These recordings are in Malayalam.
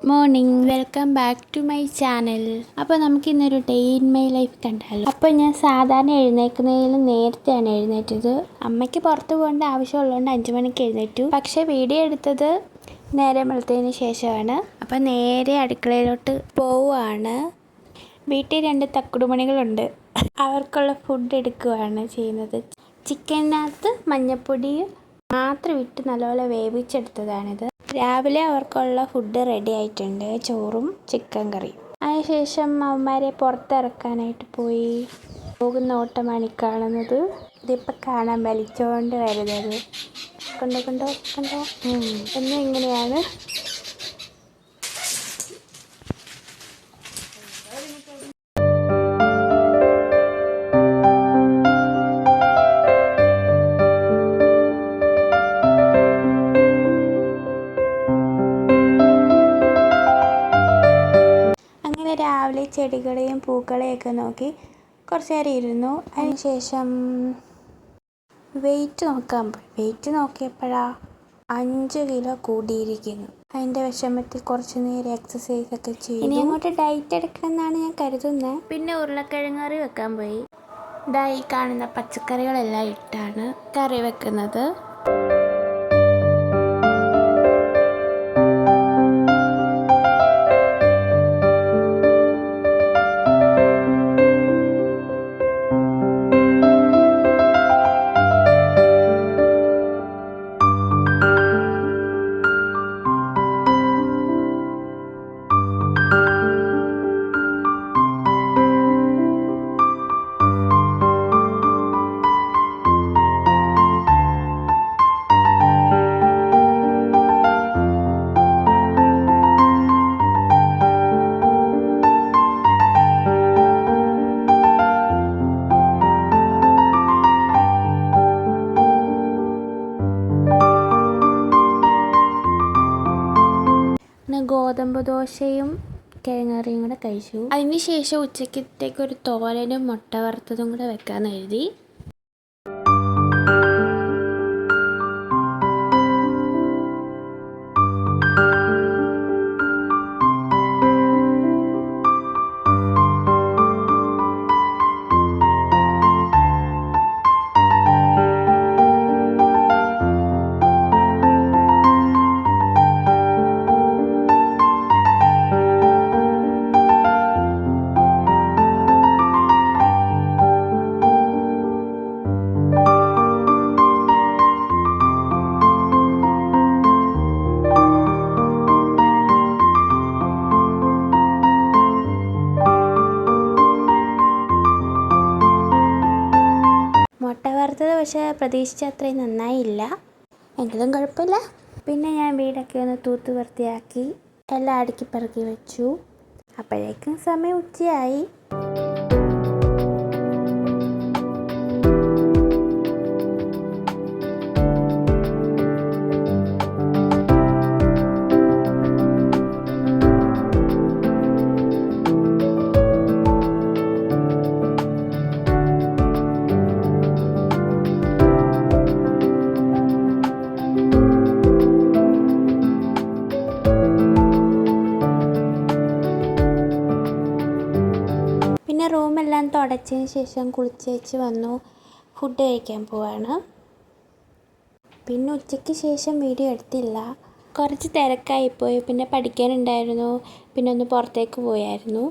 Good morning, welcome back to my channel. അപ്പോൾ നമുക്കിന്നൊരു ഡേ ഇൻ മൈ ലൈഫ് കണ്ടാലോ. അപ്പോൾ ഞാൻ സാധാരണ എഴുന്നേൽക്കുന്നതിലും നേരത്തെയാണ് എഴുന്നേറ്റത്. അമ്മയ്ക്ക് പുറത്ത് പോകേണ്ട ആവശ്യമുള്ളതുകൊണ്ട് 5 മണിക്ക് എഴുന്നേറ്റു. പക്ഷേ വീഡിയോ എടുത്തത് നേരം വെളുത്തതിന് ശേഷമാണ്. അപ്പോൾ നേരെ അടുക്കളയിലോട്ട് പോവുകയാണ്. വീട്ടിൽ 2 തക്കുടുമണികളുണ്ട്. അവർക്കുള്ള ഫുഡ് എടുക്കുകയാണ് ചെയ്യുന്നത്. ചിക്കനകത്ത് മഞ്ഞൾപ്പൊടി മാത്രം ഇട്ട് നല്ലപോലെ വേവിച്ചെടുത്തതാണിത്. രാവിലെ അവർക്കുള്ള ഫുഡ് റെഡി ആയിട്ടുണ്ട്, ചോറും ചിക്കൻ കറിയും. അതിനുശേഷം അവന്മാരെ പുറത്തിറക്കാനായിട്ട് പോകുന്ന ഓട്ടമാണ് കാണുന്നത്. ഇതിപ്പോൾ കാണാൻ വലിച്ചുകൊണ്ട് വരുന്നത്. കണ്ടോ എന്നും ഇങ്ങനെയാണ്. രാവിലെ ചെടികളെയും പൂക്കളെയൊക്കെ നോക്കി കുറച്ച് നേരം ഇരുന്നു. അതിനുശേഷം വെയിറ്റ് നോക്കാൻ പോയി. വെയിറ്റ് നോക്കിയപ്പോഴാണ് 5 കിലോ കൂടിയിരിക്കുന്നു. അതിൻ്റെ വിഷമത്തിൽ കുറച്ച് നേരം എക്സസൈസൊക്കെ ചെയ്തു. ഇനി അങ്ങോട്ട് ഡയറ്റ് എടുക്കണമെന്നാണ് ഞാൻ കരുതുന്നത്. പിന്നെ ഉരുളക്കിഴങ്ങ് കറി വെക്കാൻ പോയി. ഈ കാണുന്ന പച്ചക്കറികളെല്ലാം ഇട്ടാണ് കറി വെക്കുന്നത്. ഗോതമ്പ് ദോശയും കിഴങ്ങറിയും കൂടെ കഴിച്ചു. അതിന് ശേഷം ഉച്ചക്കത്തേക്ക് ഒരു തോരനും മുട്ട വറുത്തതും കൂടെ വെക്കാമെന്ന് എഴുതി. മുട്ട വറുത്തത് പക്ഷേ പ്രതീക്ഷിച്ച അത്രയും നന്നായില്ല, എങ്കിലും കുഴപ്പമില്ല. പിന്നെ ഞാൻ വീടൊക്കെ ഒന്ന് തൂത്ത് വൃത്തിയാക്കി എല്ലാം അടുക്കി പെറുക്കി വെച്ചു. അപ്പോഴേക്കും സമയം ഉച്ചയായി. പിന്നെ റൂമെല്ലാം തുടച്ചതിന് ശേഷം കുളിച്ചേച്ച് വന്നു. ഫുഡ് കഴിക്കാൻ പോവാണ്. പിന്നെ ഉച്ചയ്ക്ക് ശേഷം വീഡിയോ എടുത്തില്ല, കുറച്ച് തിരക്കായിപ്പോയി. പിന്നെ പഠിക്കാനുണ്ടായിരുന്നു. പിന്നെ ഒന്ന് പുറത്തേക്ക് പോയായിരുന്നു.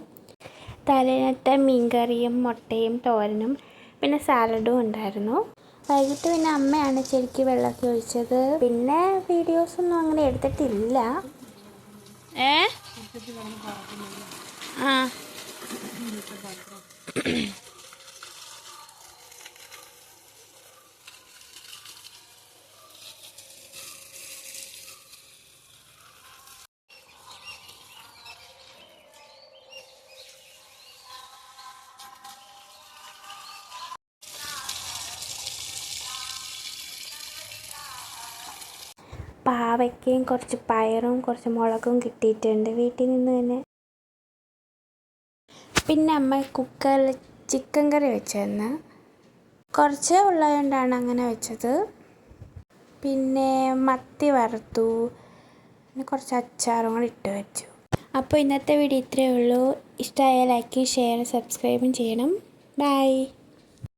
തലേന്നത്തെ മീൻകറിയും മുട്ടയും തോരനും പിന്നെ സാലഡും ഉണ്ടായിരുന്നു. വൈകിട്ട് പിന്നെ അമ്മയാണ് ശരിക്കും വെള്ളമൊക്കെ ഒഴിച്ചത്. പിന്നെ വീഡിയോസൊന്നും അങ്ങനെ എടുത്തിട്ടില്ല. പാവയ്ക്കയും കുറച്ച് പയറും കുറച്ച് മുളകും കിട്ടിയിട്ടുണ്ട് വീട്ടിൽ നിന്ന് തന്നെ. പിന്നെ അമ്മ കുക്കറിൽ ചിക്കൻ കറി വെച്ചതെന്ന് കുറച്ച് ഉള്ളതുകൊണ്ടാണ് അങ്ങനെ വെച്ചത്. പിന്നെ മത്തി വറുത്തു, പിന്നെ കുറച്ച് അച്ചാറും കൂടി ഇട്ട് വെച്ചു. അപ്പോൾ ഇന്നത്തെ വീഡിയോ ഇത്രയേ ഉള്ളൂ. ഇഷ്ടമായാൽ ലൈക്ക് ഷെയർ സബ്സ്ക്രൈബും ചെയ്യണം. ബൈ.